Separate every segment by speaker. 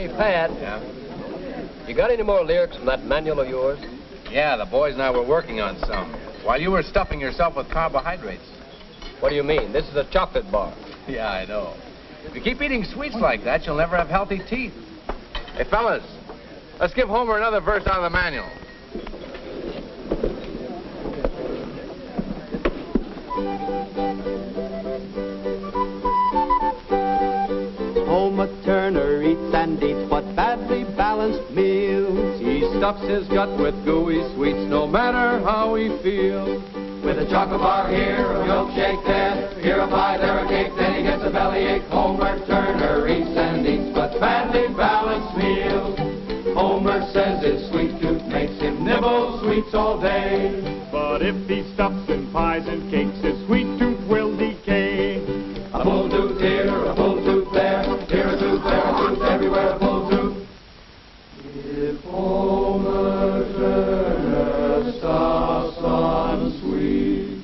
Speaker 1: Hey, Pat.
Speaker 2: Yeah?
Speaker 1: You got any more lyrics from that manual of yours?
Speaker 2: Yeah, the boys and I were working on some. While you were stuffing yourself with carbohydrates.
Speaker 1: What do you mean? This is a chocolate bar.
Speaker 2: Yeah, I know. If you keep eating sweets like that, you'll never have healthy teeth. Hey, fellas, let's give Homer another verse out of the manual.
Speaker 3: Homer Turner eats and eats but badly balanced meals.
Speaker 4: He stuffs his gut with gooey sweets no matter how he feels.
Speaker 3: With a chocolate bar here, a milkshake there, here a pie, there a cake, then he gets a bellyache. Homer Turner eats and eats but badly balanced meals. Homer says his sweet tooth makes him nibble sweets all day.
Speaker 5: But if he stuffs in pies and cakes, his sweet tooth will decay.
Speaker 3: A bull tooth here, a bull tooth there, here a tooth, there a tooth, everywhere a bull tooth. If Homer Turner stops on sweets,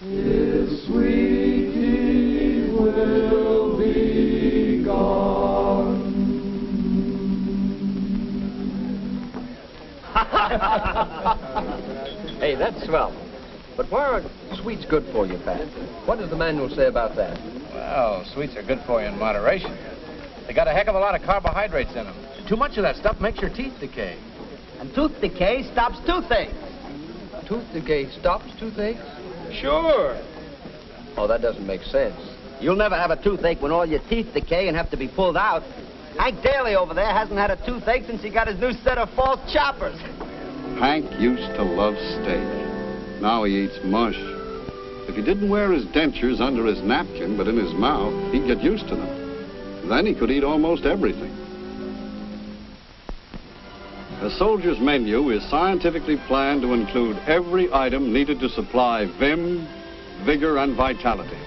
Speaker 3: his sweet teeth will be gone.
Speaker 1: Hey, that's swell. But why aren't sweets good for you, Pat? What does the manual say about that?
Speaker 2: Well, sweets are good for you in moderation. They got a heck of a lot of carbohydrates in them. Too much of that stuff makes your teeth decay.
Speaker 6: And tooth decay stops toothache.
Speaker 1: Tooth decay stops toothache?
Speaker 6: Sure.
Speaker 1: Oh, that doesn't make sense.
Speaker 6: You'll never have a toothache when all your teeth decay and have to be pulled out. Hank Daly over there hasn't had a toothache since he got his new set of false choppers.
Speaker 7: Hank used to love steak. Now he eats mush. If he didn't wear his dentures under his napkin, but in his mouth, he'd get used to them. Then he could eat almost everything. A soldier's menu is scientifically planned to include every item needed to supply vim, vigor, and vitality.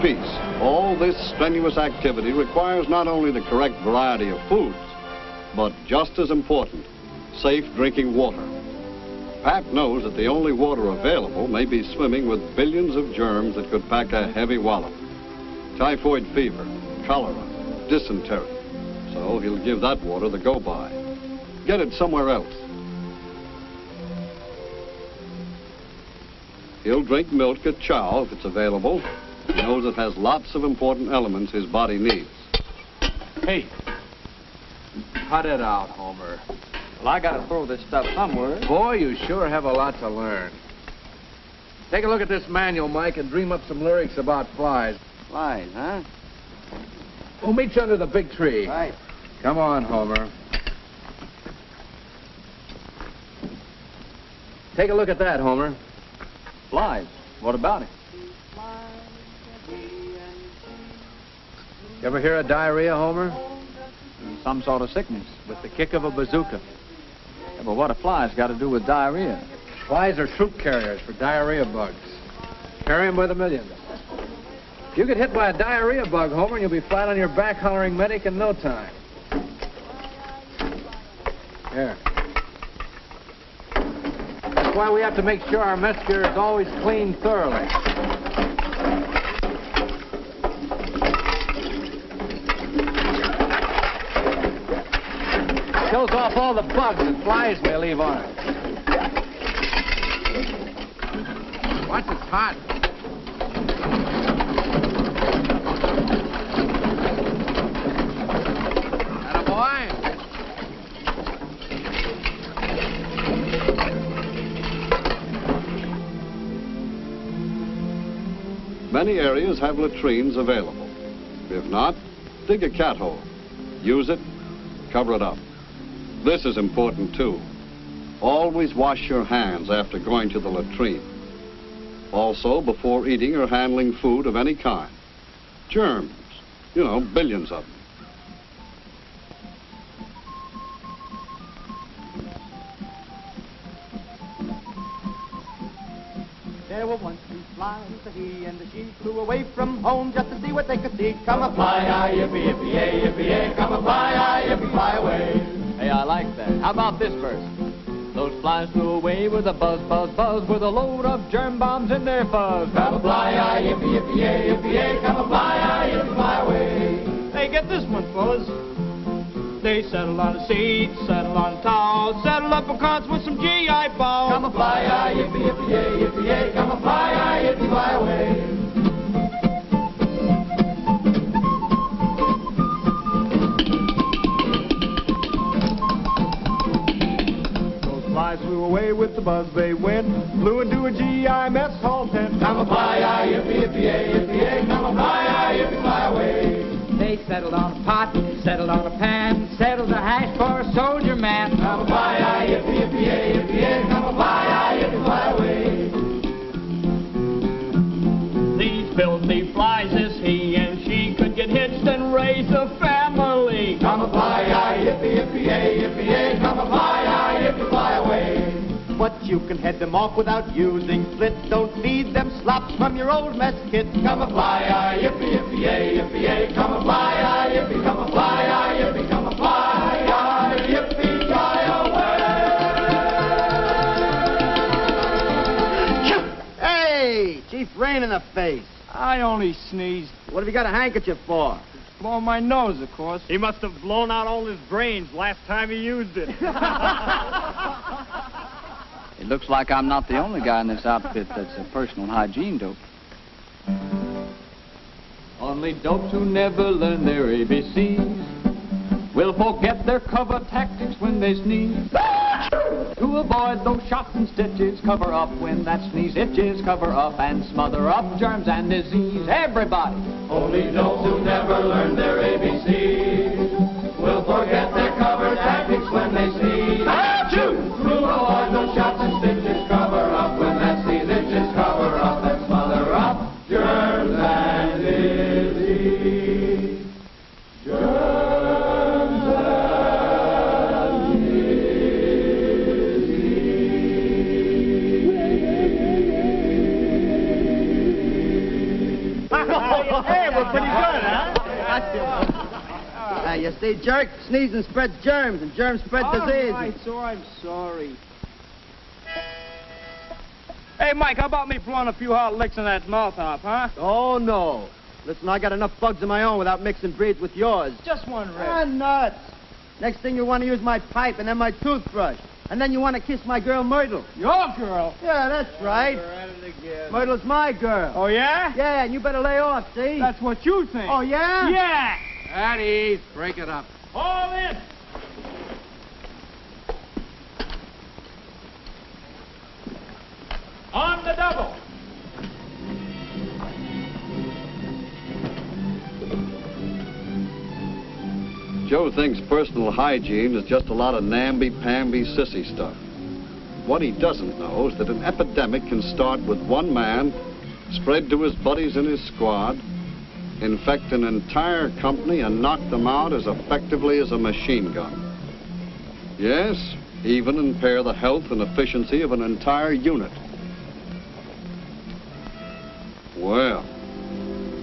Speaker 7: Peace. All this strenuous activity requires not only the correct variety of foods, but just as important, safe drinking water. Pat knows that the only water available may be swimming with billions of germs that could pack a heavy wallop. Typhoid fever, cholera, dysentery. So he'll give that water the go-by. Get it somewhere else. He'll drink milk at chow if it's available. He knows it has lots of important elements his body needs.
Speaker 4: Hey, cut it out, Homer. Well, I gotta throw this stuff somewhere.
Speaker 2: Boy, you sure have a lot to learn. Take a look at this manual, Mike, and dream up some lyrics about flies.
Speaker 6: Flies, huh?
Speaker 2: We'll meet you under the big tree.
Speaker 6: Right.
Speaker 2: Come on, Homer. Take a look at that, Homer.
Speaker 4: Flies? What about it?
Speaker 2: You ever hear of diarrhea, Homer?
Speaker 4: Some sort of sickness with the kick of a bazooka. Yeah, but what a fly's got to do with diarrhea?
Speaker 2: Flies are troop carriers for diarrhea bugs. Carry them by the millions. You get hit by a diarrhea bug, Homer, and you'll be flat on your back hollering medic in no time. Here. That's why we have to make sure our mess gear is always cleaned thoroughly. Kills off all the bugs that flies may leave on it. Watch, it's hot. Attaboy.
Speaker 7: Many areas have latrines available. If not, dig a cat hole. Use it, cover it up. This is important, too. Always wash your hands after going to the latrine. Also, before eating or handling food of any kind. Germs, you know, billions of them.
Speaker 8: There were once two flies, a he and a she, flew away from home just to see what they could see. Come a fly, yippee, yippee, yay, yippee, yay. Come a fly, yippee, fly away.
Speaker 4: Hey, I like that. How about this verse? Those flies flew away with a buzz, buzz, buzz, with a load of germ bombs in their fuzz.
Speaker 8: Come a fly, yippee, yippee, yay, yippee, yay. Come a fly, yippee, fly away.
Speaker 5: Hey, get this one, fellas. They settled on a seat, settled on towels, settled up accounts with some GI balls.
Speaker 8: Come a fly, yippee, yippee, yay, yippee, yay. Come a fly, yippee, fly away.
Speaker 5: Flies flew away with the buzz they went, flew into a GI mess hall tent.
Speaker 8: Come a fly, yippee, yippee, yay, yippee, yay. Come a fly, yippee, fly away.
Speaker 9: They settled on a pot, settled on a pan, settled a hash for a soldier man.
Speaker 8: Come a fly, yippee, yippee, yay, yippee, yay. Come a fly, yippee, fly away.
Speaker 5: These filthy flies, this he and she could get hitched and raise a family.
Speaker 8: Come a fly, yippee, yippee, yay, yippee, yay. Come a fly, yippee, fly away. But you can head them off without using split. Don't feed them slops from your old mess kit. Come a fly, yippee, yippee, yay, yippee, yay. Come a fly, yippee, come a fly, yippee, come a fly, yippee, fly away. Hey, Chief, rain in the face.
Speaker 5: I only sneezed.
Speaker 8: What have you got a handkerchief for?
Speaker 5: Blowing my nose, of course. He must have blown out all his brains last time he used it.
Speaker 4: It looks like I'm not the only guy in this outfit that's a personal hygiene dope. Only dopes who never learn their ABCs will forget their cover tactics when they sneeze. To avoid those shots and stitches, cover up when that sneeze itches, cover up and smother up germs and disease. Everybody!
Speaker 8: Only dopes who never learn their ABCs will forget their cover tactics when they sneeze. Achoo! To avoid those shots and stitches, cover up when that sneeze itches, cover up and smother up germs and disease. Germs and disease.
Speaker 5: Hey, we're pretty good, huh?
Speaker 8: You see, jerk, sneezing spreads germs, and germs spread disease.
Speaker 5: All right, so I'm sorry. Hey, Mike, how about me blowing a few hard licks in that mouth off, huh?
Speaker 8: Oh, no. Listen, I got enough bugs of my own without mixing breeds with yours.
Speaker 5: Just one rip.
Speaker 8: Ah, nuts. Next thing you want to use my pipe and then my toothbrush. And then you want to kiss my girl Myrtle.
Speaker 5: Your girl?
Speaker 8: Yeah, that's right.
Speaker 5: You're at it again.
Speaker 8: Myrtle's my girl.
Speaker 5: Oh, yeah?
Speaker 8: Yeah, and you better lay off, see?
Speaker 5: That's what you think.
Speaker 8: Oh, yeah?
Speaker 5: Yeah.
Speaker 2: At ease. Break it up.
Speaker 5: All in. On the double.
Speaker 7: Joe thinks personal hygiene is just a lot of namby-pamby sissy stuff. What he doesn't know is that an epidemic can start with one man, spread to his buddies in his squad, infect an entire company, and knock them out as effectively as a machine gun. Yes, even impair the health and efficiency of an entire unit. Well,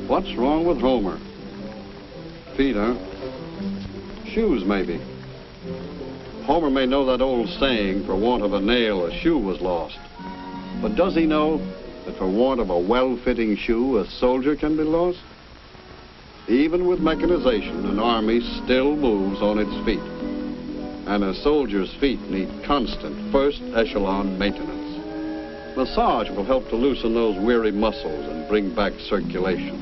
Speaker 7: what's wrong with Homer? Feet, huh? Shoes, maybe. Homer may know that old saying, for want of a nail, a shoe was lost. But does he know that for want of a well-fitting shoe, a soldier can be lost? Even with mechanization, an army still moves on its feet. And a soldier's feet need constant first echelon maintenance. Massage will help to loosen those weary muscles and bring back circulation.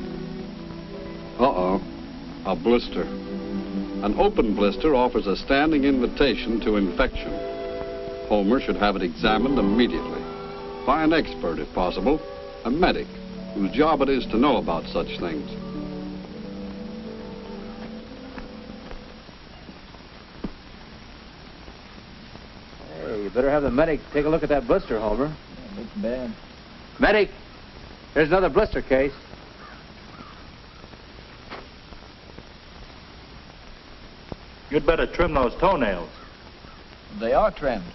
Speaker 7: Uh-oh, a blister. An open blister offers a standing invitation to infection. Homer should have it examined immediately. By an expert, if possible, a medic, whose job it is to know about such things.
Speaker 2: Hey, you better have the medic take a look at that blister, Homer.
Speaker 4: It's bad.
Speaker 2: Medic, here's another blister case.
Speaker 5: You'd better trim those toenails.
Speaker 4: They are trimmed.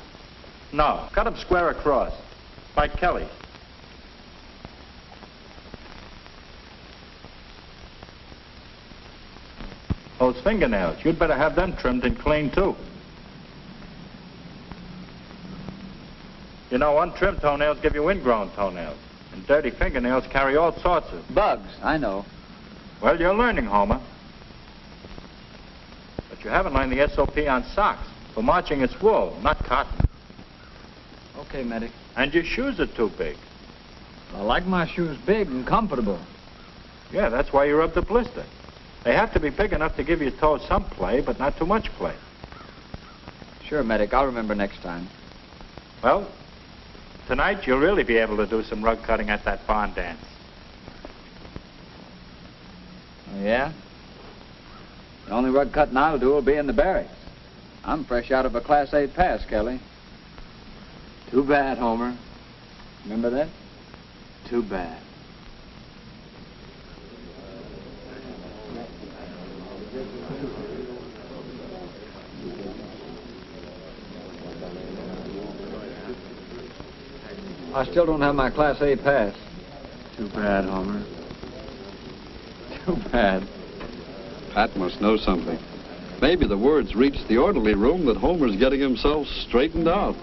Speaker 5: No, cut them square across, like Kelly.
Speaker 10: Those fingernails, you'd better have them trimmed and cleaned, too. You know, untrimmed toenails give you ingrown toenails. And dirty fingernails carry all sorts of...
Speaker 9: Bugs, I know.
Speaker 10: Well, you're learning, Homer. But you haven't learned the SOP on socks. For marching, it's wool, not cotton.
Speaker 9: Okay, Medic.
Speaker 10: And your shoes are too big.
Speaker 9: I like my shoes big and comfortable.
Speaker 10: Yeah, that's why you rub the blister. They have to be big enough to give your toes some play, but not too much play.
Speaker 9: Sure, Medic. I'll remember next time.
Speaker 10: Well, tonight you'll really be able to do some rug cutting at that barn dance.
Speaker 9: Oh, yeah? The only rug cutting I'll do will be in the barracks. I'm fresh out of a Class A pass, Kelly.
Speaker 2: Too bad, Homer.
Speaker 9: Remember that?
Speaker 2: Too bad.
Speaker 9: I still don't have my Class A pass.
Speaker 2: Too bad, Homer. Too bad.
Speaker 7: Pat must know something. Maybe the word's reached the orderly room that Homer's getting himself straightened out.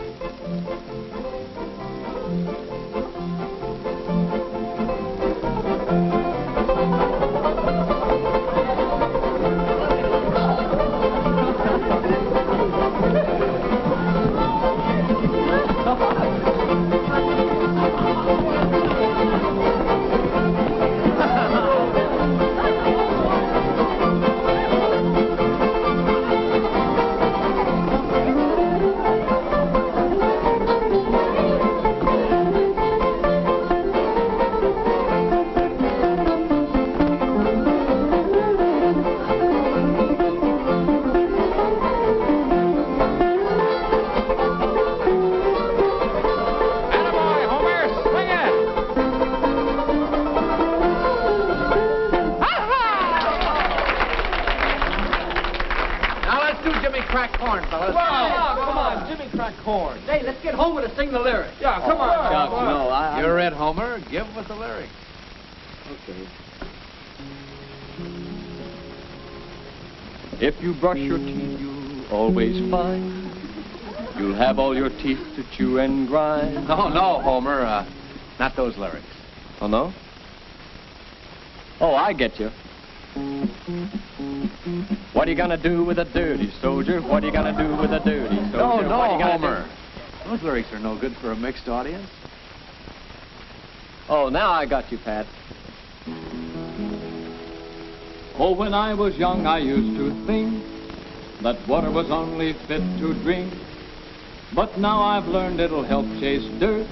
Speaker 2: Give us the lyrics.
Speaker 6: Okay.
Speaker 4: If you brush your teeth, you'll always find you'll have all your teeth to chew and grind.
Speaker 2: No, Homer. Not those lyrics.
Speaker 4: Oh, no? Oh, I get you. What are you gonna do with a dirty soldier? What are you gonna do with a dirty soldier?
Speaker 2: No, Homer. Those lyrics are no good for a mixed audience.
Speaker 4: Oh, now I got you, Pat. Oh, when I was young, I used to think that water was only fit to drink. But now I've learned it'll help chase dirt,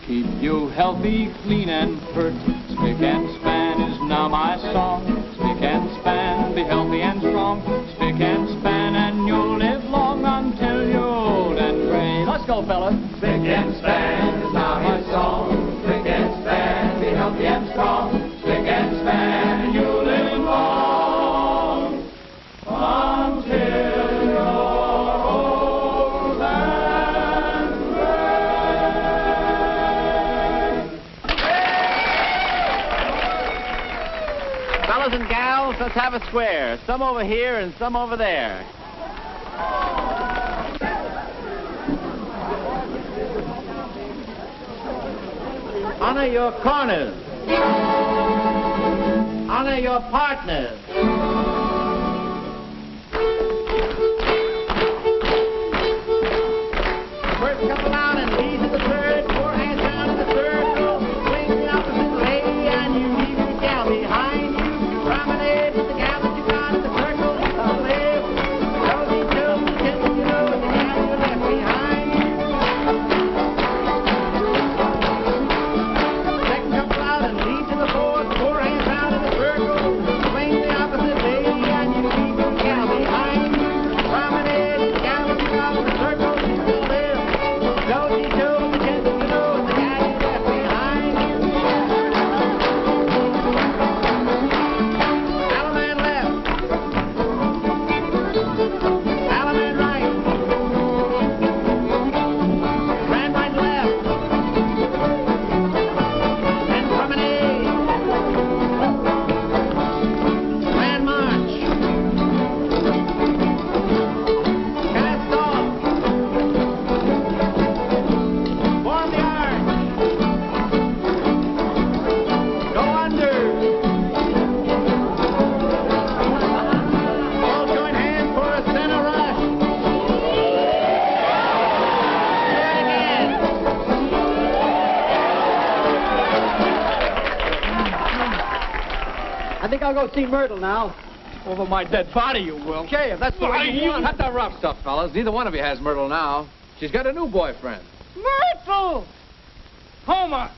Speaker 4: keep you healthy, clean, and pert. Spick and span is now my song. Spick and span, be healthy and strong. Spick and span, and you'll live long until you're old and gray. Let's go, fellas.
Speaker 3: Spick and span is now my song. Spick and span, be healthy and strong. Spick and span, and you'll live long until you're old and gray.
Speaker 2: Fellas and gals, let's have a square. Some over here and some over there. Honor your corners. Honor your partners. First couple out and lead to the third. Four hands down in the circle. Swing the opposite leg and you leave your gal behind you. Promenade with the gal that you got in the circle. Live. Cozy toes, kiss you know, with the gal you left behind you. Second couple out and lead to the fourth. Four hands out in the circle. Swing the opposite leg.
Speaker 5: think I'll go see Myrtle now. Over my dead body, you will.
Speaker 1: Okay, if that's the way you want. Cut the rough stuff, fellas. Neither one of you has Myrtle now. She's got a new boyfriend.
Speaker 5: Myrtle! Homer!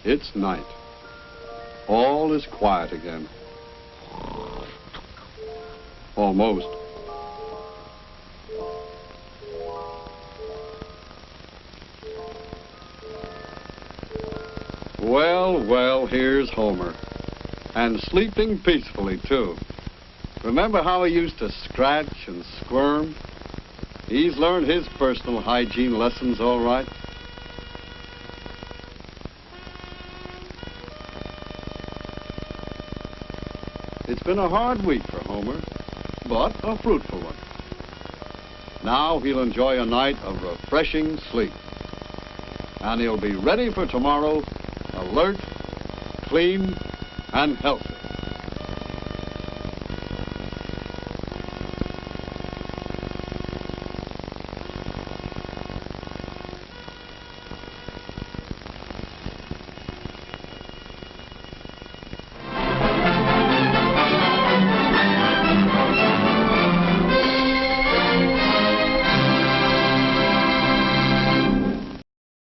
Speaker 7: It's night. All is quiet again. Almost. Well, well, here's Homer. And sleeping peacefully, too. Remember how he used to scratch and squirm? He's learned his personal hygiene lessons all right. It's been a hard week for Homer, but a fruitful one. Now he'll enjoy a night of refreshing sleep. And he'll be ready for tomorrow, alert, clean, and healthy.